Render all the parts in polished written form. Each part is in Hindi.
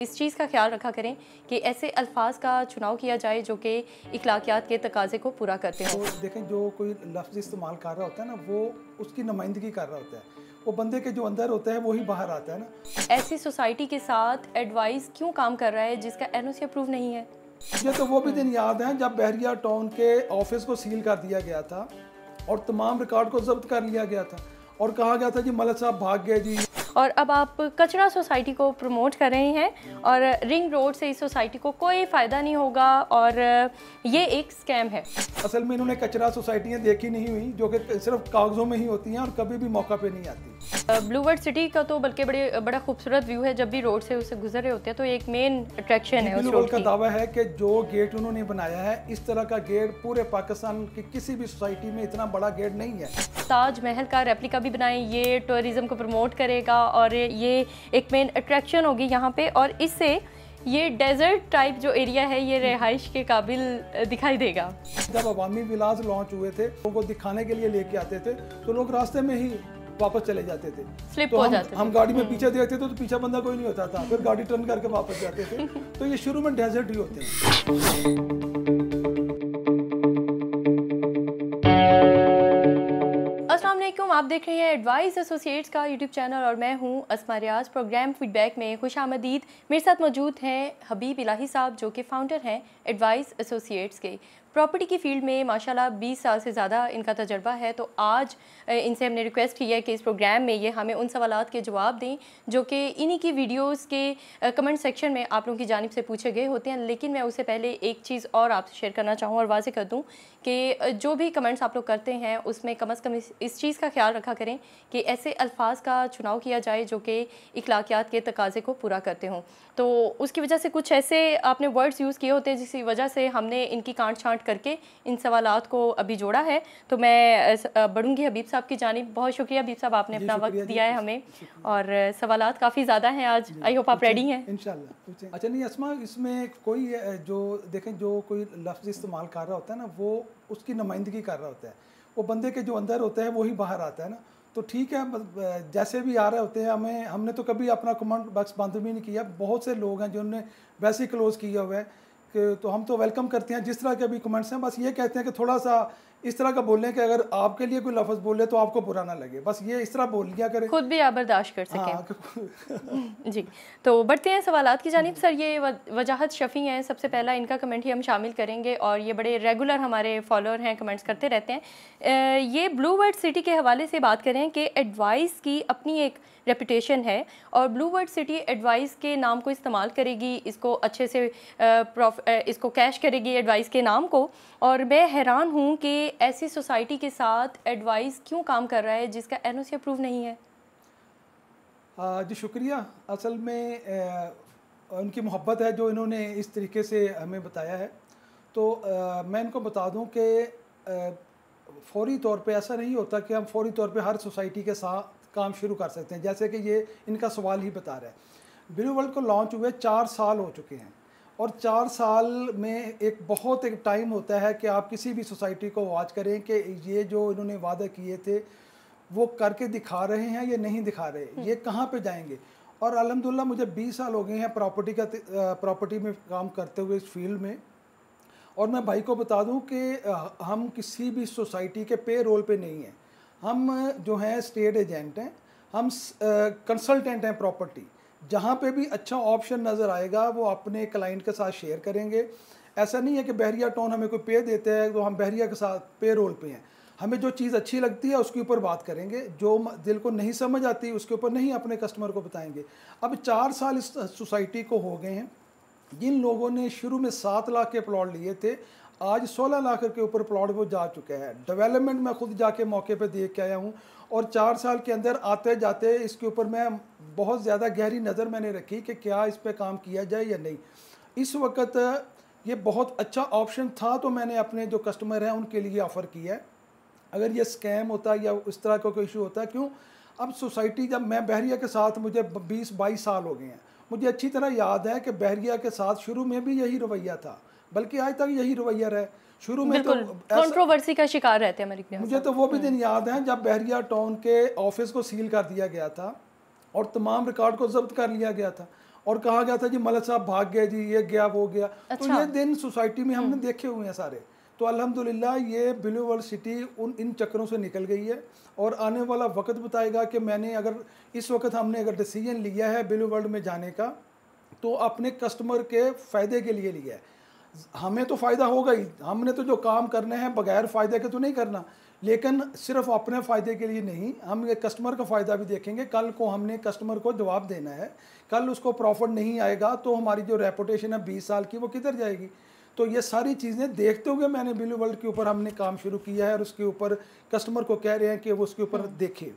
इस चीज़ का ख्याल रखा करें कि ऐसे अल्फाज का चुनाव किया जाए जो कि इखलाकियात के तकाजे को पूरा करते हों। तो देखें, जो कोई लफ्ज़ इस्तेमाल कर रहा होता है ना, वो उसकी नुमाइंदगी कर रहा होता है। वो बंदे के जो अंदर होता है वही बाहर आता है ना। ऐसी सोसाइटी के साथ एडवाइस क्यों काम कर रहा है जिसका एनओसी अप्रूव नहीं है। मुझे तो वो भी दिन याद है जब बहरिया टाउन के ऑफिस को सील कर दिया गया था और तमाम रिकॉर्ड को जब्त कर लिया गया था और कहा गया था जी मलक साहब भाग गए जी। और अब आप कचरा सोसाइटी को प्रमोट कर रहे हैं और रिंग रोड से इस सोसाइटी को कोई फ़ायदा नहीं होगा और ये एक स्कैम है। असल में इन्होंने कचरा सोसाइटियाँ देखी नहीं हुई जो कि सिर्फ कागज़ों में ही होती हैं और कभी भी मौका पे नहीं आती। ब्लू वर्ड सिटी का तो बल्कि बड़ा खूबसूरत व्यू है। जब भी रोड से उससे गुजर रहे होते हैं तो एक मेन अट्रैक्शन है उस रोड का की। दावा है कि जो गेट उन्होंने बनाया है, इस तरह का गेट पूरे पाकिस्तान की किसी भी सोसाइटी में इतना बड़ा गेट नहीं है। ताज महल का रेप्लिका भी बनाए, ये टूरिज्म को प्रमोट करेगा और ये एक मेन अट्रैक्शन होगी यहाँ पे और इससे ये डेजर्ट टाइप जो एरिया है ये रिहाइश के काबिल दिखाई देगा। जब अवामी विलास लॉन्च हुए थे, लोगों को दिखाने के लिए लेके आते थे तो लोग रास्ते में ही वापस चले जाते थे, स्लिप तो हो जाते थे। हम गाड़ी में पीछे देखते थे तो पीछे बंदा कोई नहीं होता था, फिर गाड़ी टर्न करके वापस जाते थे। तो ये शुरू में डेजर्ट ही होते हैं। आप देख रहे हैं एडवाइस एसोसिएट्स का यूट्यूब चैनल और मैं हूं अस्मा रियाज। प्रोग्राम फीडबैक में खुशामदीद। मेरे साथ मौजूद हैं हबीब इलाही साहब जो कि फाउंडर हैं एडवाइस एसोसिएट्स के। प्रॉपर्टी की फील्ड में माशाल्लाह 20 साल से ज़्यादा इनका तजर्बा है। तो आज इनसे हमने रिक्वेस्ट की है कि इस प्रोग्राम में ये हमें उन सवालात के जवाब दें जो कि इन्हीं की वीडियोस के कमेंट सेक्शन में आप लोगों की जानिब से पूछे गए होते हैं। लेकिन मैं उससे पहले एक चीज़ और आपसे शेयर करना चाहूँ और वाज़ेह कर दूँ कि जो भी कमेंट्स आप लोग करते हैं उसमें कम अज़ कम इस चीज़ का ख्याल रखा करें कि ऐसे अल्फाज का चुनाव किया जाए जो कि इखलाकियात के तकाजे को पूरा करते हों। तो उसकी वजह से कुछ ऐसे आपने वर्ड्स यूज़ किए होते हैं जिसकी वजह से हमने इनकी काट छांट करके इन सवालात को अभी जोड़ा है। तो मैं बढ़ूँगी हबीब साहब की जानिब। बहुत शुक्रिया हबीब साहब, आपने अपना वक्त दिया है हमें और सवालात काफ़ी ज़्यादा हैं आज। आई होप आप रेडी हैं इंशाल्लाह। अच्छा नहीं अस्मा, इसमें कोई जो देखें, जो कोई लफ्ज़ इस्तेमाल कर रहा होता है ना, वो उसकी नुमाइंदगी कर रहा होता है। वो बंदे के जो अंदर होता है वही बाहर आता है ना। तो ठीक है, जैसे भी आ रहे होते हैं, हमने तो कभी अपना कमेंट बॉक्स बंद भी नहीं किया। बहुत से लोग हैं जिन्होंने वैसे ही क्लोज़ किया हुआ है कि तो हम तो वेलकम करते हैं जिस तरह के भी कमेंट्स हैं। बस ये कहते हैं कि थोड़ा सा इस तरह का बोलें कि अगर आपके लिए कोई लफ्ज़ बोले तो आपको बुरा ना लगे, बस ये इस तरह बोल लिया करें, खुद भी आप बर्दाश्त कर सकें। हाँ। जी, तो बढ़ते हैं सवालात की जानिब। सर, ये वजाहत शफ़ी हैं, सबसे पहला इनका कमेंट ही हम शामिल करेंगे और ये बड़े रेगुलर हमारे फॉलोअर हैं, कमेंट्स करते रहते हैं। ये ब्लू वर्ड सिटी के हवाले से बात करें कि एडवाइस की अपनी एक रेपुटेशन है और ब्लू वर्ड सिटी एडवाइस के नाम को इस्तेमाल करेगी, इसको अच्छे से इसको कैश करेगी एडवाइस के नाम को। और मैं हैरान हूँ कि ऐसी सोसाइटी के साथ एडवाइस क्यों काम कर रहा है जिसका एनओसी अप्रूव नहीं है। जी शुक्रिया। असल में उनकी मोहब्बत है जो इन्होंने इस तरीके से हमें बताया है। तो मैं इनको बता दूं कि फ़ौरी तौर पे ऐसा नहीं होता कि हम फ़ौरी तौर पे हर सोसाइटी के साथ काम शुरू कर सकते हैं, जैसे कि ये इनका सवाल ही बता रहा है। ब्लू वर्ल्ड को लॉन्च हुए 4 साल हो चुके हैं और 4 साल में एक टाइम होता है कि आप किसी भी सोसाइटी को वॉच करें कि ये जो इन्होंने वादे किए थे वो करके दिखा रहे हैं या नहीं दिखा रहे, ये कहाँ पे जाएंगे। और अल्हम्दुलिल्लाह मुझे 20 साल हो गए हैं प्रॉपर्टी में काम करते हुए इस फील्ड में। और मैं भाई को बता दूं कि हम किसी भी सोसाइटी के पे रोल पे नहीं हैं। हम जो हैं स्टेट एजेंट हैं, हम कंसल्टेंट हैं प्रॉपर्टी। जहाँ पे भी अच्छा ऑप्शन नज़र आएगा वो अपने क्लाइंट के साथ शेयर करेंगे। ऐसा नहीं है कि बहरिया टाउन हमें कोई पे देते हैं तो हम बहरिया के साथ पे रोल पे हैं। हमें जो चीज़ अच्छी लगती है उसके ऊपर बात करेंगे, जो दिल को नहीं समझ आती उसके ऊपर नहीं अपने कस्टमर को बताएंगे। अब 4 साल इस सोसाइटी को हो गए हैं। जिन लोगों ने शुरू में 7 लाख के प्लॉट लिए थे, आज 16 लाख के ऊपर प्लॉट वो जा चुके हैं। डेवलपमेंट मैं खुद जाके मौके पे देख के आया हूँ और 4 साल के अंदर आते जाते इसके ऊपर मैं बहुत ज़्यादा गहरी नज़र मैंने रखी कि क्या इस पर काम किया जाए या नहीं। इस वक्त ये बहुत अच्छा ऑप्शन था तो मैंने अपने जो कस्टमर हैं उनके लिए ऑफ़र किया है। अगर ये स्कैम होता या इस तरह का कोई इशू होता, क्यों अब सोसाइटी, जब मैं बहरिया के साथ मुझे 20-22 साल हो गए हैं, मुझे अच्छी तरह याद है कि बहरिया के साथ शुरू में भी यही रवैया था, बल्कि आज तक यही रवैया रहा। शुरू में तो कंट्रोवर्सी का शिकार रहते हैं। मुझे तो वो भी दिन याद है जब बहरिया टाउन के ऑफिस को सील कर दिया गया था और तमाम रिकॉर्ड को जब्त कर लिया गया था और कहा गया था जी मलक साहब भाग गए जी, ये गया वो गया। तो ये दिन सोसाइटी में हमने देखे हुए हैं सारे। तो अल्हम्दुलिल्लाह ये ब्लू वर्ल्ड सिटी इन चक्करों से निकल गई है और आने वाला वक्त बताएगा कि मैंने अगर इस वक्त हमने अगर डिसीजन लिया है ब्लू वर्ल्ड में जाने का तो अपने कस्टमर के फ़ायदे के लिए लिया है। हमें तो फ़ायदा होगा ही, हमने तो जो काम करने हैं बगैर फ़ायदे के तो नहीं करना, लेकिन सिर्फ अपने फ़ायदे के लिए नहीं, हम ये कस्टमर का फ़ायदा भी देखेंगे। कल को हमने कस्टमर को जवाब देना है, कल उसको प्रॉफिट नहीं आएगा तो हमारी जो रेपुटेशन है 20 साल की वो किधर जाएगी। तो ये सारी चीज़ें देखते हुए मैंने ब्लू वर्ल्ड के ऊपर हमने काम शुरू किया है और उसके ऊपर कस्टमर को कह रहे हैं कि वो उसके ऊपर देखे।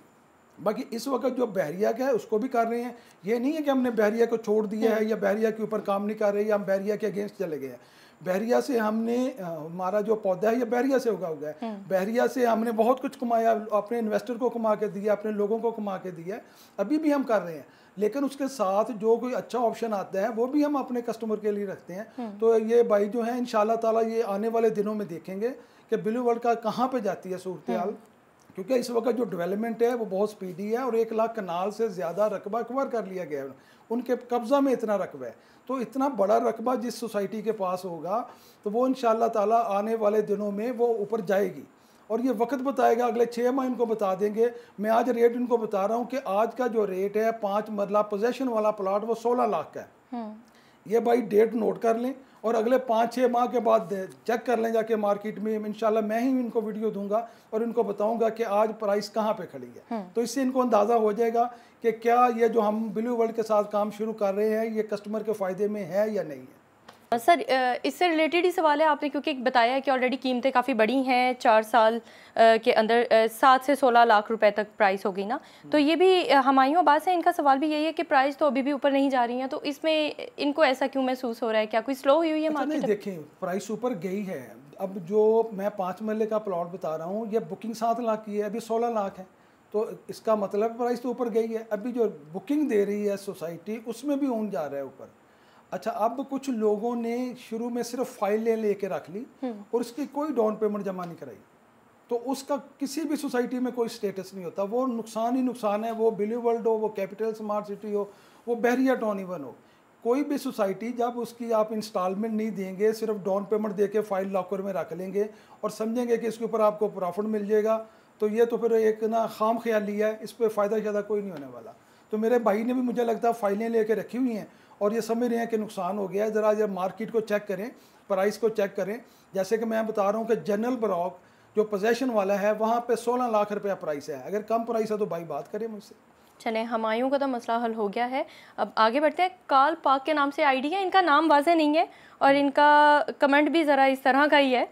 बाकी इस वक्त जो बहरिया का है उसको भी कर रहे हैं, ये नहीं है कि हमने बहरिया को छोड़ दिया है या बहरिया के ऊपर काम नहीं कर रहे या हम बहरिया के अगेंस्ट चले गए हैं। बहरिया से हमने हमारा जो पौधा है ये बहरिया से उगा हुआ है। बहरिया से हमने बहुत कुछ कमाया, अपने इन्वेस्टर को कमा के दिया, अपने लोगों को कमा के दिया, अभी भी हम कर रहे हैं। लेकिन उसके साथ जो कोई अच्छा ऑप्शन आता है वो भी हम अपने कस्टमर के लिए रखते हैं। तो ये भाई जो है इंशाल्लाह ताला ये आने वाले दिनों में देखेंगे कि ब्लू वर्ल्ड का कहाँ पे जाती है सूरत हाल, क्योंकि इस वक्त जो डेवलपमेंट है वो बहुत स्पीडी है और 1 लाख कनाल से ज़्यादा रकबा कवर कर लिया गया है, उनके कब्ज़ा में इतना रकबा है। तो इतना बड़ा रकबा जिस सोसाइटी के पास होगा तो वो इंशाल्लाह ताला आने वाले दिनों में वो ऊपर जाएगी और ये वक्त बताएगा, अगले 6 माह इनको बता देंगे। मैं आज रेट इनको बता रहा हूँ कि आज का जो रेट है 5 मरला पोजेशन वाला प्लाट वो 16 लाख का है। ये भाई डेट नोट कर लें और अगले 5-6 माह के बाद चेक कर लें जाके मार्केट में। इंशाल्लाह मैं ही इनको वीडियो दूंगा और इनको बताऊंगा कि आज प्राइस कहाँ पे खड़ी है। तो इससे इनको अंदाज़ा हो जाएगा कि क्या ये जो हम ब्लू वर्ल्ड के साथ काम शुरू कर रहे हैं ये कस्टमर के फ़ायदे में है या नहीं है। सर इससे रिलेटेड ही सवाल है, आपने क्योंकि बताया कि ऑलरेडी कीमतें काफ़ी बड़ी हैं, 4 साल के अंदर 7 से 16 लाख रुपए तक प्राइस हो गई ना। तो ये भी हमायूं अब्बास है, इनका सवाल भी यही है कि प्राइस तो अभी भी ऊपर नहीं जा रही हैं, तो इसमें इनको ऐसा क्यों महसूस हो रहा है, क्या कोई स्लो हुई है मार्केट? देखें प्राइस ऊपर गई है। अब जो मैं 5 मरले का प्लॉट बता रहा हूँ ये बुकिंग 7 लाख की है, अभी 16 लाख है, तो इसका मतलब प्राइस तो ऊपर गई है। अभी जो बुकिंग दे रही है सोसाइटी उसमें भी ऊन जा रहा है ऊपर। अच्छा, अब कुछ लोगों ने शुरू में सिर्फ फाइलें लेके रख ली और उसकी कोई डाउन पेमेंट जमा नहीं कराई, तो उसका किसी भी सोसाइटी में कोई स्टेटस नहीं होता, वो नुकसान ही नुकसान है। वो ब्लू वर्ल्ड हो, वो कैपिटल स्मार्ट सिटी हो, वो बहरिया टाउन इवन हो, कोई भी सोसाइटी जब उसकी आप इंस्टॉलमेंट नहीं देंगे, सिर्फ डाउन पेमेंट दे के फाइल लॉकर में रख लेंगे और समझेंगे कि इसके ऊपर आपको प्रॉफिट मिल जाएगा, तो ये तो फिर एक ना खाम ख्याली है, इस पर फ़ायदा ज़्यादा कोई नहीं होने वाला। तो मेरे भाई ने भी मुझे लगता है फाइलें लेके रखी हुई हैं और ये समझ रहे हैं कि नुकसान हो गया है। ज़रा जब मार्केट को चेक करें, प्राइस को चेक करें, जैसे कि मैं बता रहा हूँ कि जनरल ब्लॉक जो पोजेशन वाला है वहाँ पे 16 लाख रुपया प्राइस है। अगर कम प्राइस है तो भाई बात करें मुझसे। चलें, हमायूं का तो मसला हल हो गया है, अब आगे बढ़ते हैं। काल पाक के नाम से आईडी है, इनका नाम वाज़ेह नहीं है और इनका कमेंट भी ज़रा इस तरह का ही है।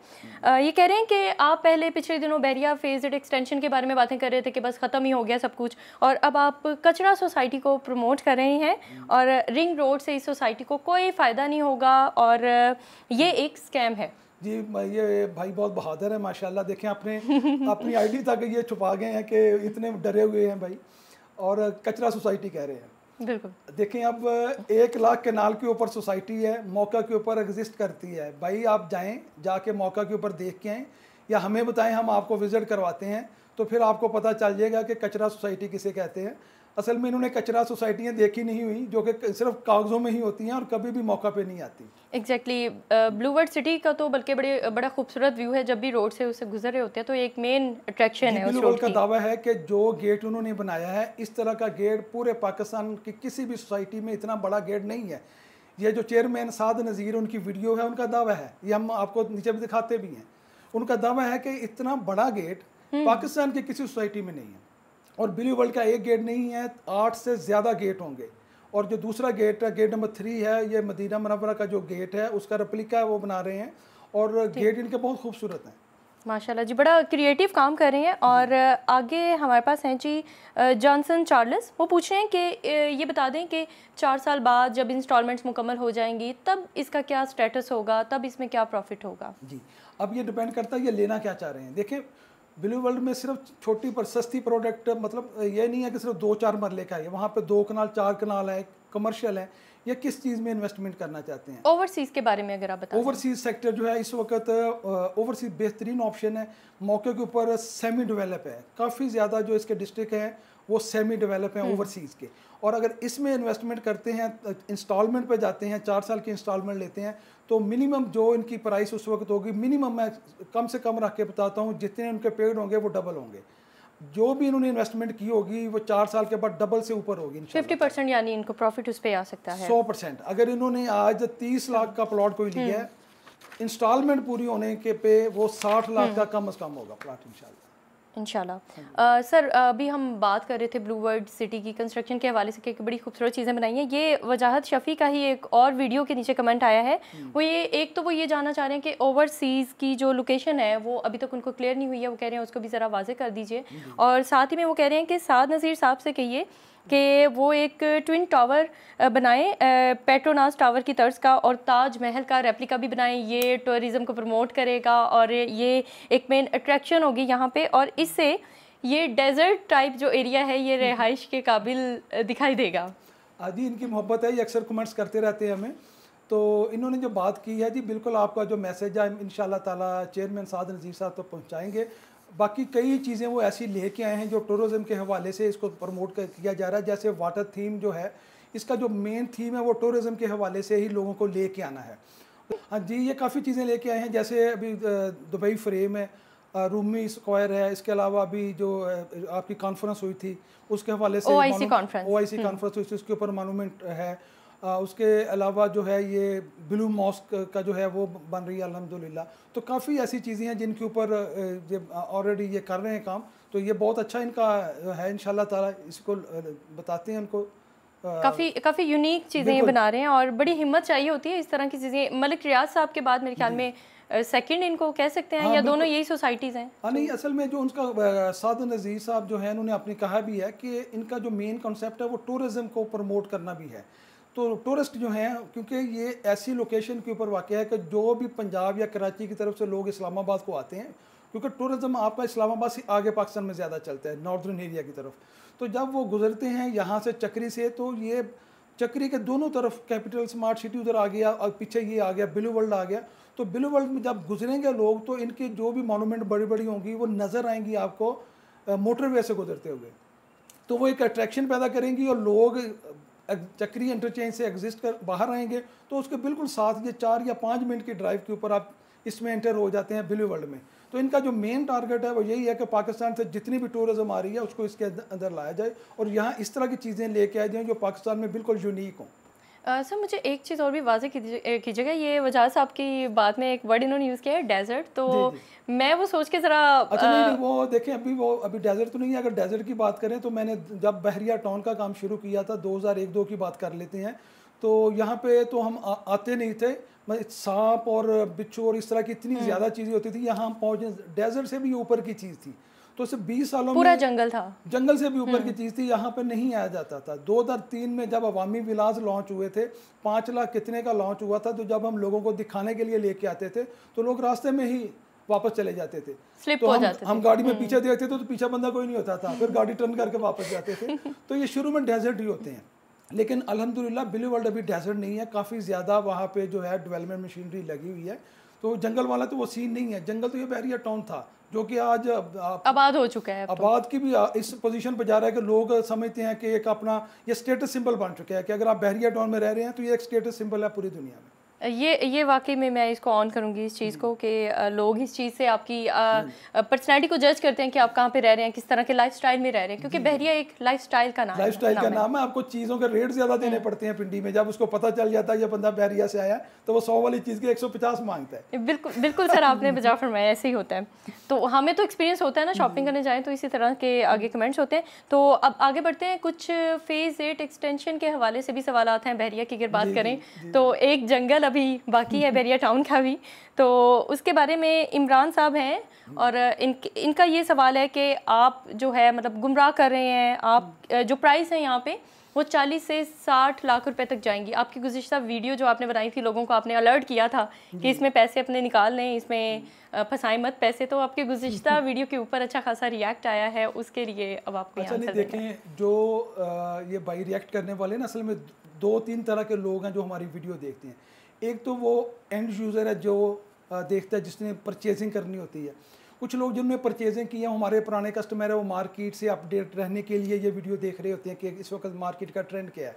ये कह रहे हैं कि आप पहले पिछले दिनों बहरिया फेज्ड एक्सटेंशन के बारे में बातें कर रहे थे कि बस ख़त्म ही हो गया सब कुछ, और अब आप कचरा सोसाइटी को प्रमोट कर रहे हैं और रिंग रोड से इस सोसाइटी को कोई फ़ायदा नहीं होगा और ये एक स्कैम है। जी, ये भाई बहुत बहादुर है माशाल्लाह। देखें आपने अपनी आईडी तक ये छुपा गए हैं कि इतने डरे हुए हैं भाई, और कचरा सोसाइटी कह रहे हैं। बिल्कुल, देखें अब 1 लाख कनाल के ऊपर सोसाइटी है, मौका के ऊपर एग्जिस्ट करती है। भाई आप जाएं, जाके मौका के ऊपर देख के आएँ या हमें बताएं, हम आपको विज़िट करवाते हैं, तो फिर आपको पता चल जाएगा कि कचरा सोसाइटी किसे कहते हैं। असल में इन्होंने कचरा सोसाइटियाँ देखी नहीं हुई जो कि सिर्फ कागज़ों में ही होती हैं और कभी भी मौका पे नहीं आती। एग्जैक्टली ब्लू वर्ल्ड सिटी का तो बल्कि बड़ा खूबसूरत व्यू है, जब भी रोड से उससे गुजर रहे होते हैं तो एक मेन अट्रैक्शन है। ब्लू वर्ल्ड का दावा है कि जो गेट उन्होंने बनाया है, इस तरह का गेट पूरे पाकिस्तान की किसी भी सोसाइटी में इतना बड़ा गेट नहीं है। ये जो चेयरमैन साद नज़ीर उनकी वीडियो है, उनका दावा है, ये हम आपको नीचे भी दिखाते भी हैं। उनका दावा है कि इतना बड़ा गेट पाकिस्तान की किसी सोसाइटी में नहीं है, और ब्लू वर्ल्ड का एक गेट नहीं है, 8 से ज़्यादा गेट होंगे। और जो दूसरा गेट है, गेट नंबर 3 है, ये मदीना मुनव्वरा का जो गेट है उसका रेप्लिका है, वो बना रहे हैं और गेट इनके बहुत खूबसूरत हैं माशाल्लाह जी, बड़ा क्रिएटिव काम कर रहे हैं। और आगे हमारे पास हैं जी जॉनसन चार्ल्स, वो पूछ रहे हैं कि ये बता दें कि 4 साल बाद जब इंस्टॉलमेंट्स मुकम्मल हो जाएंगी तब इसका क्या स्टेटस होगा, तब इसमें क्या प्रॉफिट होगा? जी, अब ये डिपेंड करता है ये लेना क्या चाह रहे हैं। देखिए, ब्लू वर्ल्ड में सिर्फ छोटी पर सस्ती प्रोडक्ट, मतलब ये नहीं है कि सिर्फ 2-4 मरले का है, वहाँ पे 2 कनाल 4 कनाल है, कमर्शियल है, या किस चीज़ में इन्वेस्टमेंट करना चाहते हैं। ओवरसीज़ के बारे में अगर आप बताएं। ओवरसीज़ सेक्टर जो है इस वक्त ओवरसीज़ बेहतरीन ऑप्शन है, मौके के ऊपर सेमी डेवलप है, काफ़ी ज़्यादा जो इसके डिस्ट्रिक्ट हैं वो सेमी डेवलप हैं ओवरसीज़ के। और अगर इसमें इन्वेस्टमेंट करते हैं, इंस्टॉलमेंट पे जाते हैं, 4 साल की इंस्टॉलमेंट लेते हैं, तो मिनिमम जो इनकी प्राइस उस वक्त होगी, मिनिमम मैं कम से कम रख के बताता हूँ, जितने उनके पेड होंगे वो डबल होंगे। जो भी इन्होंने इन्वेस्टमेंट की होगी वो 4 साल के बाद डबल से ऊपर होगी। 50% यानी इनको प्रॉफिट उस पे आ सकता है। 100%। अगर इन्होंने आज 30 लाख का प्लॉट कोई लिया है, इंस्टॉलमेंट पूरी होने के पे वो 60 लाख का कम से कम होगा प्लॉट इंशाल्लाह। सर अभी हम बात कर रहे थे ब्लू वर्ल्ड सिटी की कंस्ट्रक्शन के हवाले से कि बड़ी खूबसूरत चीज़ें बनाई हैं। ये वजाहत शफ़ी का ही एक और वीडियो के नीचे कमेंट आया है। वो ये जानना चाह रहे हैं कि ओवरसीज़ की जो लोकेशन है वो अभी तक उनको क्लियर नहीं हुई है, वो कह रहे हैं उसको भी ज़रा वाज़े कर दीजिए। और साथ ही में वो कह रहे हैं कि साद नज़ीर साहब से कहिए कि वो एक ट्विन टावर बनाएं पेट्रोनास टावर की तर्ज का, और ताज महल का रेप्लिका भी बनाएं। ये टूरिज़्म को प्रमोट करेगा और ये एक मेन अट्रैक्शन होगी यहाँ पे, और इससे ये डेजर्ट टाइप जो एरिया है ये रिहाइश के काबिल दिखाई देगा। जी इनकी मोहब्बत है, ये अक्सर कमेंट्स करते रहते हैं हमें। तो इन्होंने जो बात की है जी, बिल्कुल आपका जो मैसेज है इंशाल्लाह ताला चेयरमैन साद नज़ीर साहब तक पहुँचाएँगे। बाकी कई चीज़ें वो ऐसी लेके आए हैं जो टूरिज़्म के हवाले से इसको प्रमोट किया जा रहा है। जैसे वाटर थीम जो है, इसका जो मेन थीम है वो टूरिज़्म के हवाले से ही लोगों को लेके आना है। हाँ जी, ये काफ़ी चीज़ें लेके आए हैं, जैसे अभी दुबई फ्रेम है, रूमी स्क्वायर है, इसके अलावा अभी जो आपकी कॉन्फ्रेंस हुई थी उसके हवाले से OIC कॉन्फ्रेंस हुई थी, उसके ऊपर मोनूमेंट है। उसके अलावा जो है ये ब्लू मॉस्क का जो है वो बन रही है अल्हम्दुलिल्लाह। तो काफ़ी ऐसी चीज़ें हैं जिनके ऊपर ऑलरेडी ये कर रहे हैं काम। तो ये बहुत अच्छा इनका है, इंशाल्लाह ताला इसको बताते हैं उनको। काफ़ी यूनिक चीज़ें ये बना रहे हैं और बड़ी हिम्मत चाहिए होती है इस तरह की चीज़ें। मलिक रियाज साहब के बाद मेरे ख्याल में सेकंड इनको कह सकते हैं, या दोनों यही सोसाइटीज़ हैं? हाँ नहीं, असल में जो उनका साद नज़ीर साहब जो है उन्होंने अपने कहा भी है कि इनका जो मेन कॉन्सेप्ट है वो टूरिज़्म को प्रमोट करना भी है। तो टूरिस्ट जो हैं, क्योंकि ये ऐसी लोकेशन के ऊपर वाक़या है कि जो भी पंजाब या कराची की तरफ से लोग इस्लामाबाद को आते हैं, क्योंकि टूरिज़्म आपका इस्लामाबाद से आगे पाकिस्तान में ज़्यादा चलता है, नॉर्दर्न एरिया की तरफ। तो जब वो गुजरते हैं यहाँ से चक्री से, तो ये चक्री के दोनों तरफ कैपिटल स्मार्ट सिटी उधर आ गया और पीछे ये आ गया, ब्लू वर्ल्ड आ गया। तो ब्लू वर्ल्ड में जब गुजरेंगे लोग तो इनकी जो भी मॉन्यूमेंट बड़ी बड़ी होंगी वो नज़र आएंगी आपको मोटरवे से गुजरते हुए। तो वो एक अट्रैक्शन पैदा करेंगी और लोग चक्री इंटरचेंज से एग्जिस्ट कर बाहर आएंगे, तो उसके बिल्कुल साथ ये 4 या 5 मिनट की ड्राइव के ऊपर आप इसमें एंटर हो जाते हैं ब्लू वर्ल्ड में। तो इनका जो मेन टारगेट है वो यही है कि पाकिस्तान से जितनी भी टूरिज़्म आ रही है उसको इसके अंदर लाया जाए और यहाँ इस तरह की चीज़ें लेके आए जाएँ जो पाकिस्तान में बिल्कुल यूनिक हों। सर मुझे एक चीज़ और भी वाज़ेह कीजिएगा, ये वजाहत साहब की बात में एक वर्ड इन्होंने यूज़ किया है डेजर्ट, तो जी। मैं वो सोच के ज़रा अच्छा नहीं, वो देखें अभी डेजर्ट तो नहीं है। अगर डेजर्ट की बात करें तो मैंने जब बहरिया टाउन का काम शुरू किया था 2001-2 की बात कर लेते हैं, तो यहाँ पे तो हम आते नहीं थे, सांप और बिच्छू और इस तरह की इतनी ज़्यादा चीज़ें होती थी। यहाँ हम पहुँचे, डेजर्ट से भी ऊपर की चीज़ थी। तो सिर्फ 20 सालों पूरा में जंगल था, जंगल से भी ऊपर की चीज़ थी, यहाँ पर नहीं आया जाता था। 2003 में जब अवामी विलास लॉन्च हुए थे, 5 लाख कितने का लॉन्च हुआ था, तो जब हम लोगों को दिखाने के लिए लेके आते थे तो लोग रास्ते में ही वापस चले जाते थे। स्लिप तो हो जाते थे। हम गाड़ी में पीछे देखते थे तो पीछे बंदा कोई नहीं होता था, फिर गाड़ी टर्न करके वापस जाते थे। तो ये शुरू में डेजर्ट ही होते हैं, लेकिन अल्हम्दुलिल्लाह ब्लू वर्ल्ड अभी डेजर्ट नहीं है, काफ़ी ज़्यादा वहाँ पे जो है डेवलपमेंट मशीनरी लगी हुई है। तो जंगल वाला तो वो सीन नहीं है। जंगल तो ये बहरिया टाउन था जो कि आज आबाद हो चुका है। आबाद की भी इस पोजीशन पर जा रहा है कि लोग समझते हैं कि एक अपना ये स्टेटस सिंबल बन चुका है कि अगर आप बहरिया टाउन में रह रहे हैं तो ये एक स्टेटस सिंबल है पूरी दुनिया में। ये वाकई में मैं इसको ऑन करूंगी इस चीज़ को कि लोग इस चीज़ से आपकी पर्सनैलिटी को जज करते हैं कि आप कहाँ पे रह रहे हैं, किस तरह के लाइफस्टाइल में रह रहे हैं, क्योंकि बहरिया एक लाइफस्टाइल का नाम है। आपको चीज़ों के रेट ज़्यादा देने पड़ते हैं पिंडी में। जब उसको पता चल जाता है ये बंदा बहरिया से आया तो वो 100 वाली चीज़ के 150 मांगता है। बिल्कुल सर, आपने बजा फरमाया, ऐसे ही होता है। तो हमें तो एक्सपीरियंस होता है ना, शॉपिंग करने जाएँ तो इसी तरह के आगे कमेंट्स होते हैं। तो अब आगे बढ़ते हैं, कुछ फेज़ 8 एक्सटेंशन के हवाले से भी सवाल आते हैं बहरिया की अगर बात करें तो। एक जंगल अभी बाकी है बहरिया टाउन का भी, तो उसके बारे में इमरान साहब हैं और इनका ये सवाल है कि आप जो है मतलब गुमराह कर रहे हैं। आप जो प्राइस है यहाँ पे वो 40 से 60 लाख रुपए तक जाएंगी। आपकी गुज़िश्ता वीडियो जो आपने बनाई थी, लोगों को आपने अलर्ट किया था कि इसमें पैसे अपने निकाल लें, इसमें फंसाएं मत पैसे, तो आपकी गुज़िश्ता वीडियो के ऊपर अच्छा खासा रिएक्ट आया है, उसके लिए अब आपको अच्छा नहीं, देखें जो ये भाई रिएक्ट करने वाले ना, असल में 2-3 तरह के लोग हैं जो हमारी वीडियो देखते हैं। एक तो वो एंड यूज़र है जो देखता है, जिसने परचेजिंग करनी होती है, कुछ लोग जिन्होंने परचेजिंग की है, हमारे पुराने कस्टमर है, वो मार्केट से अपडेट रहने के लिए ये वीडियो देख रहे होते हैं कि इस वक्त मार्केट का ट्रेंड क्या है।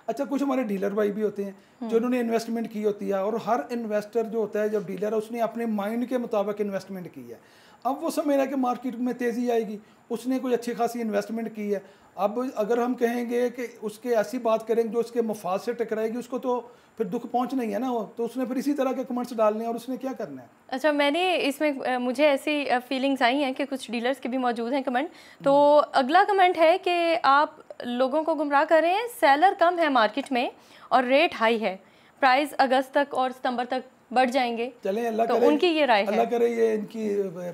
अच्छा, कुछ हमारे डीलर भाई भी होते हैं जो उन्होंने इन्वेस्टमेंट की होती है, और हर इन्वेस्टर जो होता है, जब डीलर है, उसने अपने माइंड के मुताबिक इन्वेस्टमेंट की है। अब वो समझ रहा है कि मार्केट में तेज़ी आएगी, उसने कोई अच्छी खासी इन्वेस्टमेंट की है। अब अगर हम कहेंगे कि उसके ऐसी बात करेंगे जो उसके मफाद से टकराएगी, उसको तो फिर दुख पहुंचना ही है ना, वो तो उसने फिर इसी तरह के कमेंट्स डालने हैं और उसने क्या करना है। अच्छा, मैंने इसमें मुझे ऐसी फीलिंग्स आई हैं कि कुछ डीलर्स के भी मौजूद हैं कमेंट। तो अगला कमेंट है कि आप लोगों को गुमराह कर रहे हैं, सेलर कम है मार्केट में और रेट हाई है, प्राइस अगस्त तक और सितंबर तक बढ़ जाएंगे। चलें, अल्लाह तो करे, उनकी ये राय है। अल्लाह करे ये इनकी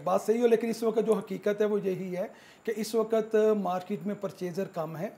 बात सही हो, लेकिन इस वक्त जो हकीकत है वो यही है कि इस वक्त मार्केट में परचेज़र कम है।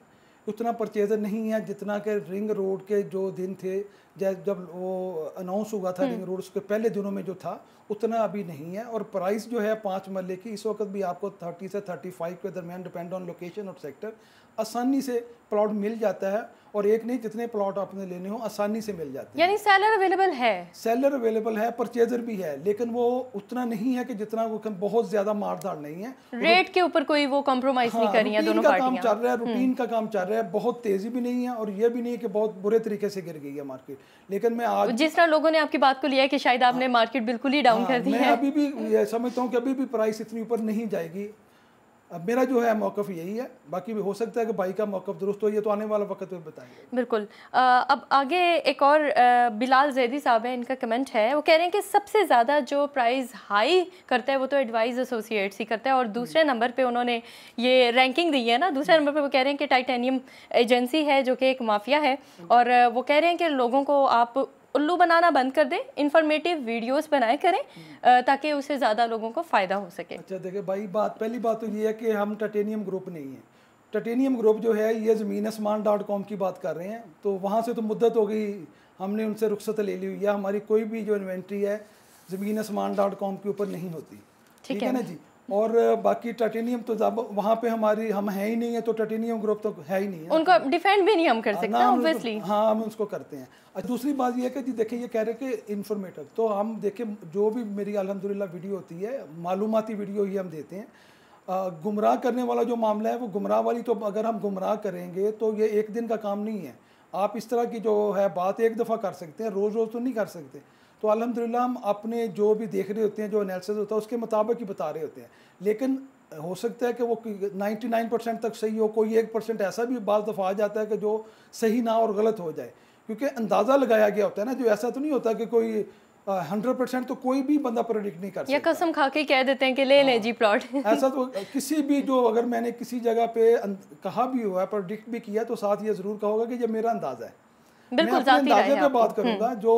उतना परचेज़र नहीं है जितना कि रिंग रोड के जो दिन थे, जब वो अनाउंस हुआ था रिंग रोड, उसके पहले दिनों में जो था उतना अभी नहीं है। और प्राइस जो है 5 मरले की इस वक्त भी आपको 30 से 35 के दरमियान, डिपेंड ऑन लोकेशन और सेक्टर, आसानी से प्लॉट मिल जाता है। और एक नहीं, जितने प्लॉट आपने लेने हो आसानी से मिल जाते हैं। यानी सेलर अवेलेबल है, सेलर अवेलेबल है, परचेजर भी है, लेकिन वो उतना नहीं है कि जितना वो बहुत ज्यादा मारधाड़ नहीं है। रेट के ऊपर कोई वो कॉम्प्रोमाइज नहीं कर रही हैं दोनों पार्टियां। काम चल रहा है, रूटीन का काम चल रहा है, बहुत तेजी भी नहीं है और ये भी नहीं है कि बहुत बुरे तरीके से गिर गई है मार्केट। लेकिन मैं आज जिस तरह लोगों ने आपकी बात को लिया है कि शायद आपने मार्केट बिल्कुल ही डाउन कर दी है, मैं अभी भी ये समझता हूँ कि अभी भी प्राइस इतनी ऊपर नहीं जाएगी। अब मेरा जो है मौक़िफ़ यही है, बाकी भी हो सकता है कि भाई का मौक़िफ़ दुरुस्त हो, ये तो आने वाला वक्त में बताएंगे। बिल्कुल। अब आगे एक और बिलाल जैदी साहब है, इनका कमेंट है, वो कह रहे हैं कि सबसे ज़्यादा जो प्राइस हाई करता है वो तो एडवाइस एसोसिएट्स ही करता है, और दूसरे नंबर पे उन्होंने ये रैंकिंग दी है ना, दूसरे नंबर पे वो कह रहे हैं कि टाइटेनियम एजेंसी है जो कि एक माफिया है, और वो कह रहे हैं कि लोगों को आप उल्लू बनाना बंद कर दें, इंफॉर्मेटिव वीडियोस बनाए करें ताकि उससे ज़्यादा लोगों को फ़ायदा हो सके। अच्छा देखिए भाई, पहली बात तो ये है कि हम टाइटेनियम ग्रुप नहीं है। टाइटेनियम ग्रुप जो है ये ज़मीन-आसमान.com की बात कर रहे हैं, तो वहाँ से तो मुद्दत हो गई, हमने उनसे रुख्सत ले ली हुई है। हमारी कोई भी जो इन्वेंट्री है ज़मीन-आसमान.com के ऊपर नहीं होती, ठीक है ना जी। और बाकी टाइटेनियम तो जब वहाँ पे हम है ही नहीं है, तो टाइटेनियम ग्रुप तो है ही नहीं है, उनको डिफेंड भी नहीं हम कर सकते ऑब्वियसली। हाँ, हम उसको करते हैं। और दूसरी बात ये है कि जी देखिए, ये कह रहे हैं कि इन्फॉर्मेटिव, तो हम देखें जो भी मेरी अल्हम्दुलिल्लाह वीडियो होती है, मालूमाती वीडियो ही हम देते हैं। गुमराह करने वाला जो मामला है वो गुमराह वाली, तो अगर हम गुमराह करेंगे तो ये एक दिन का काम नहीं है। आप इस तरह की जो है बात एक दफ़ा कर सकते हैं, रोज़ रोज़ तो नहीं कर सकते। तो अल्हम्दुलिल्लाह हम अपने जो भी देख रहे होते हैं, जो एनालिसिस होता है उसके मुताबिक ही बता रहे होते हैं। लेकिन हो सकता है कि वो 99% तक सही हो, कोई 1% ऐसा भी बाज़ दफ़ा आ जाता है कि जो सही ना और गलत हो जाए, क्योंकि अंदाज़ा लगाया गया होता है ना, जो ऐसा तो नहीं होता कि कोई 100% तो कोई भी बंदा प्रेडिक्ट नहीं कर सकता, या कसम खा के कह देते हैं कि ले लें जी प्लॉट। ऐसा तो किसी भी, जो अगर मैंने किसी जगह पे कहा भी हुआ है, प्रेडिक्ट भी किया, तो साथ ये ज़रूर कहूँगा कि ये मेरा अंदाज़ा है। बिल्कुल, मैं अपने अंदाजे पे बात करूँगा, जो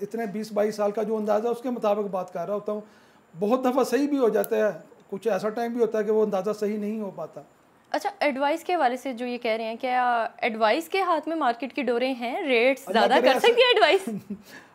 इतने 20-22 साल का जो अंदाज़ा उसके मुताबिक बात कर रहा होता हूँ। बहुत दफ़ा सही भी हो जाता है, कुछ ऐसा टाइम भी होता है कि वो अंदाज़ा सही नहीं हो पाता। अच्छा, एडवाइस के हवाले से जो ये कह रहे हैं, क्या एडवाइस के हाथ में मार्केट की डोरें हैं, रेट्स ज़्यादा कर सकती है एडवाइस?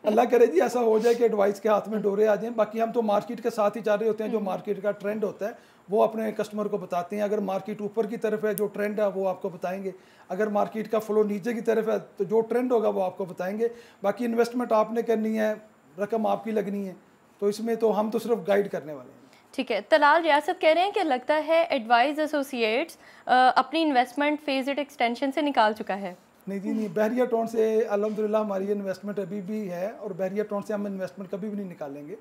अल्लाह करे जी ऐसा हो जाए कि एडवाइस के हाथ में डोरे आ जाएं। बाकी हम तो मार्केट के साथ ही जा रहे होते हैं, जो मार्केट का ट्रेंड होता है वो अपने कस्टमर को बताते हैं। अगर मार्केट ऊपर की तरफ है, जो ट्रेंड है वो आपको बताएंगे। अगर मार्केट का फ्लो नीचे की तरफ है, तो जो ट्रेंड होगा वो आपको बताएंगे। बाकी इन्वेस्टमेंट आपने करनी है, रकम आपकी लगनी है, तो इसमें तो हम तो सिर्फ गाइड करने वाले हैं। ठीक है। तलाल रियासत कह रहे हैं कि लगता है एडवाइस एसोसिएट्स अपनी इन्वेस्टमेंट फेज एक्सटेंशन से निकाल चुका है। नहीं जी नहीं, बहरिया टाउन से अल्हम्दुलिल्लाह हमारी इन्वेस्टमेंट अभी भी है, और बहरिया टाउन से हम इन्वेस्टमेंट कभी भी नहीं निकालेंगे,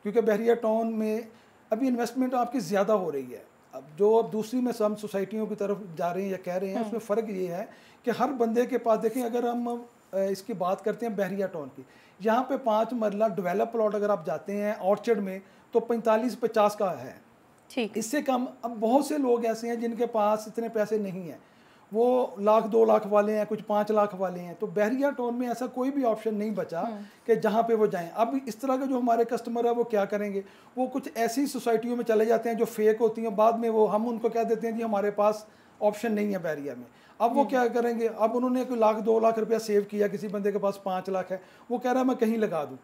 क्योंकि बहरिया टाउन में अभी इन्वेस्टमेंट आपकी ज़्यादा हो रही है। अब दूसरी में हम सोसाइटियों की तरफ जा रहे हैं या कह रहे हैं, उसमें फ़र्क ये है कि हर बंदे के पास, देखें अगर हम इसकी बात करते हैं बहरिया टाउन की, यहाँ पे 5 मरला डेवलप प्लॉट अगर आप जाते हैं ऑर्चर्ड में तो 45-50 का है, ठीक, इससे कम। अब बहुत से लोग ऐसे हैं जिनके पास इतने पैसे नहीं हैं, वो 1,00,000-2 लाख वाले हैं, कुछ 5 लाख वाले हैं। तो बहरिया टाउन में ऐसा कोई भी ऑप्शन नहीं बचा कि जहाँ पे वो जाएं। अब इस तरह के जो हमारे कस्टमर है वो क्या करेंगे, वो कुछ ऐसी सोसाइटियों में चले जाते हैं जो फेक होती हैं, बाद में वो हम उनको कह देते हैं जी हमारे पास ऑप्शन नहीं है बहरिया में। अब वो क्या करेंगे, अब उन्होंने कोई 1,00,000-2 लाख रुपया सेव किया, किसी बंदे के पास 5 लाख है, वो कह रहा है मैं कहीं लगा दूँ,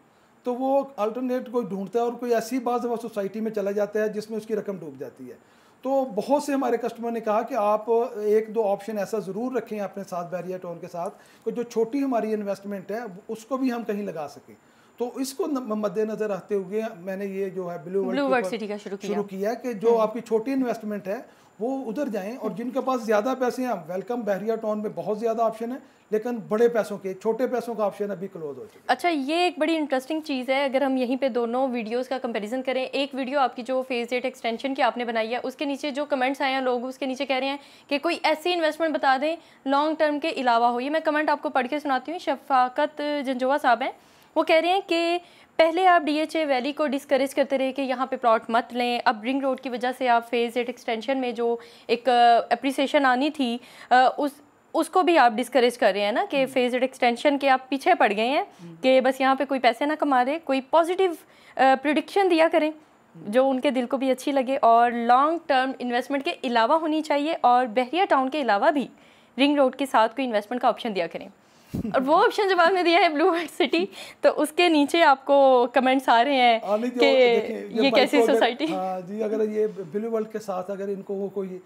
तो वो अल्टरनेट कोई ढूंढता है और कोई ऐसी बात वो सोसाइटी में चला जाता है जिसमें उसकी रकम डूब जाती है। तो बहुत से हमारे कस्टमर ने कहा कि आप 1-2 ऑप्शन ऐसा ज़रूर रखें अपने साथ बहरिया टाउन के साथ, कि जो छोटी हमारी इन्वेस्टमेंट है उसको भी हम कहीं लगा सकें। तो इसको मद्देनजर रखते हुए मैंने ये जो है ब्लू वर्ल्ड सिटी का शुरू किया कि जो आपकी छोटी इन्वेस्टमेंट है वो उधर जाएं, और जिनके पास ज़्यादा पैसे हैं वेलकम, बहरिया टाउन में बहुत ज़्यादा ऑप्शन है, लेकिन बड़े पैसों के, छोटे पैसों का ऑप्शन अभी क्लोज हो चुका है। अच्छा, ये एक बड़ी इंटरेस्टिंग चीज़ है। अगर हम यहीं पे दोनों वीडियोस का कंपैरिजन करें, एक वीडियो आपकी जो फेज 8 एक्सटेंशन की आपने बनाई है, उसके नीचे जो कमेंट्स आए हैं, लोग उसके नीचे कह रहे हैं कि कोई ऐसी इन्वेस्टमेंट बता दें लॉन्ग टर्म के अलावा हो। ये मैं कमेंट आपको पढ़ के सुनाती हूँ। शफाकत जंजोआ साहब हैं, वो कह रहे हैं कि पहले आप DHA वैली को डिस्करेज करते रहे कि यहाँ पे प्लॉट मत लें, अब रिंग रोड की वजह से आप फेज 8 एक्सटेंशन में जो एक अप्रिसिएशन आनी थी उसको भी आप डिस्करेज कर रहे हैं ना, कि फेज 8 एक्सटेंशन के आप पीछे पड़ गए हैं कि बस यहाँ पे कोई पैसे ना कमा रहे, कोई पॉजिटिव प्रिडिक्शन दिया करें जो उनके दिल को भी अच्छी लगे, और लॉन्ग टर्म इन्वेस्टमेंट के अलावा होनी चाहिए, और बहरिया टाउन के अलावा भी रिंग रोड के साथ कोई इन्वेस्टमेंट का ऑप्शन दिया करें। और वो ऑप्शन जब आपने दिया है ब्लू वर्ल्ड सिटी, तो उसके नीचे आपको कमेंट्स आ रहे हैं कि ये कैसी सोसाइटी। हाँ जी, अगर ये ब्लू वर्ल्ड के साथ अगर इनको वो कोई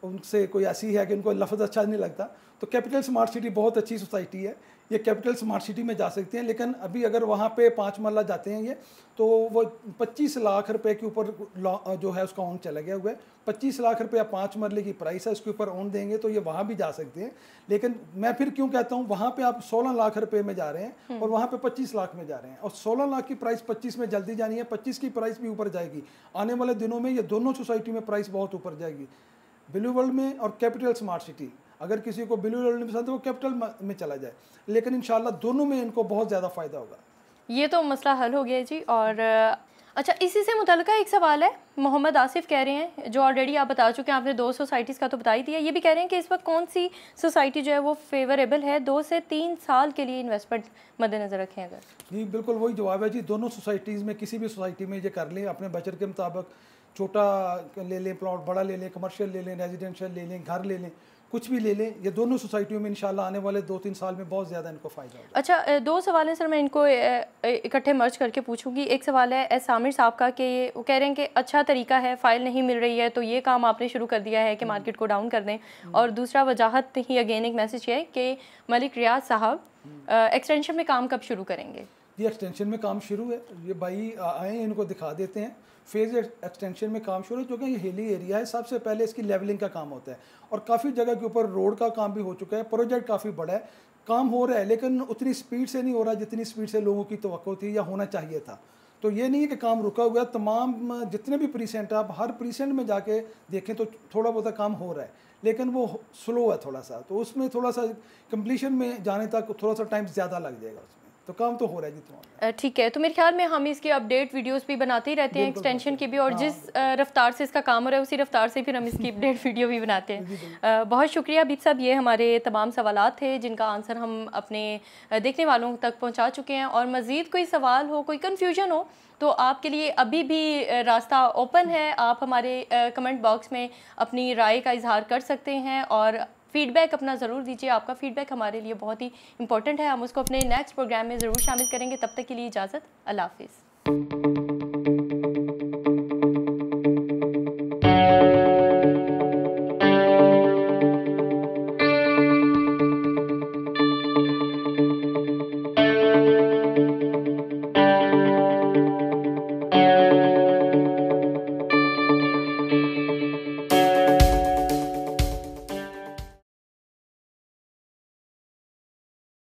उनसे कोई ऐसी है कि इनको लफ्ज़ अच्छा नहीं लगता, तो कैपिटल स्मार्ट सिटी बहुत अच्छी सोसाइटी है, ये कैपिटल स्मार्ट सिटी में जा सकते हैं। लेकिन अभी अगर वहाँ पे 5 मरला जाते हैं ये, तो वो 25 लाख रुपए के ऊपर जो है उसका ओन चला गया हुआ है। 25 लाख रुपया 5 मरले की प्राइस है, उसके ऊपर ओन देंगे तो ये वहाँ भी जा सकते हैं। लेकिन मैं फिर क्यों कहता हूँ, वहाँ पे आप 16 लाख रुपए में जा रहे हैं और वहाँ पे 25 लाख में जा रहे हैं, और 16 लाख की प्राइस 25 में जल्दी जानी है, 25 की प्राइस भी ऊपर जाएगी। आने वाले दिनों में ये दोनों सोसाइटी में प्राइस बहुत ऊपर जाएगी, ब्लू वर्ल्ड में और कैपिटल स्मार्ट सिटी। अगर किसी को ब्लू वर्ल्ड में पसंद है वो कैपिटल में चला जाए, लेकिन इंशाल्लाह दोनों में इनको बहुत ज़्यादा फ़ायदा होगा। ये तो मसला हल हो गया जी। और अच्छा, इसी से मुतल्लिका एक सवाल है, मोहम्मद आसिफ कह रहे हैं, जो ऑलरेडी आप बता चुके हैं, आपने 2 सोसाइटीज़ का तो बता ही दिया, ये भी कह रहे हैं कि इस वक्त कौन सी सोसाइटी जो है वो फेवरेबल है 2 से 3 साल के लिए इन्वेस्टमेंट मद्देनज़र रखें अगर? जी बिल्कुल वही जवाब है जी, दोनों सोसाइटीज़ में किसी भी सोसाइटी में ये कर लें, अपने बजट के मुताबिक, छोटा ले लें प्लॉट, बड़ा ले लें, कमर्शियल ले लें, रेजिडेंशियल ले लें, घर ले लें, कुछ भी ले लें, ये दोनों सोसाइटियों में इंशाल्लाह आने वाले 2-3 साल में बहुत ज़्यादा इनको फ़ायदा होगा। अच्छा, 2 सवाल हैं सर, मैं इनको इकट्ठे मर्ज करके पूछूंगी। एक सवाल है एस आमिर साहब का कि वो कह रहे हैं कि अच्छा तरीका है, फ़ाइल नहीं मिल रही है तो ये काम आपने शुरू कर दिया है कि मार्केट को डाउन कर दें, और दूसरा वजाहत ही अगेन एक मैसेज है कि मलिक रियाज साहब एक्सटेंशन में काम कब शुरू करेंगे? ये एक्सटेंशन में काम शुरू है, ये भाई आए इनको दिखा देते हैं। फेज एक्सटेंशन में काम शुरू है, क्योंकि ये हिली एरिया है, सबसे पहले इसकी लेवलिंग का काम होता है, और काफ़ी जगह के ऊपर रोड का काम भी हो चुका है, प्रोजेक्ट काफ़ी बड़ा है, काम हो रहा है, लेकिन उतनी स्पीड से नहीं हो रहा जितनी स्पीड से लोगों की तवक्को थी या होना चाहिए था। तो ये नहीं है कि काम रुका हुआ है, तमाम जितने भी प्रीसेंट है, आप हर प्रीसेंट में जाके देखें तो थोड़ा बहुत काम हो रहा है, लेकिन वो स्लो है थोड़ा सा, तो उसमें थोड़ा सा कंप्लीशन में जाने तक थोड़ा सा टाइम ज़्यादा लग जाएगा, उसमें तो काम तो हो रहा है जितना। ठीक है, तो मेरे ख्याल में हम इसकी अपडेट वीडियोस भी बनाते ही रहते हैं एक्सटेंशन की भी, और जिस रफ्तार से इसका काम हो रहा है उसी रफ्तार से फिर हम इसकी अपडेट वीडियो भी बनाते हैं। बहुत शुक्रिया हबीब साहब, ये हमारे तमाम सवालात थे जिनका आंसर हम अपने देखने वालों तक पहुँचा चुके हैं, और मज़ीद कोई सवाल हो, कोई कन्फ्यूजन हो, तो आपके लिए अभी भी रास्ता ओपन है। आप हमारे कमेंट बॉक्स में अपनी राय का इजहार कर सकते हैं, और फीडबैक अपना ज़रूर दीजिए। आपका फीडबैक हमारे लिए बहुत ही इंपॉर्टेंट है, हम उसको अपने नेक्स्ट प्रोग्राम में ज़रूर शामिल करेंगे। तब तक के लिए इजाज़त, अल्लाह हाफ़िज़।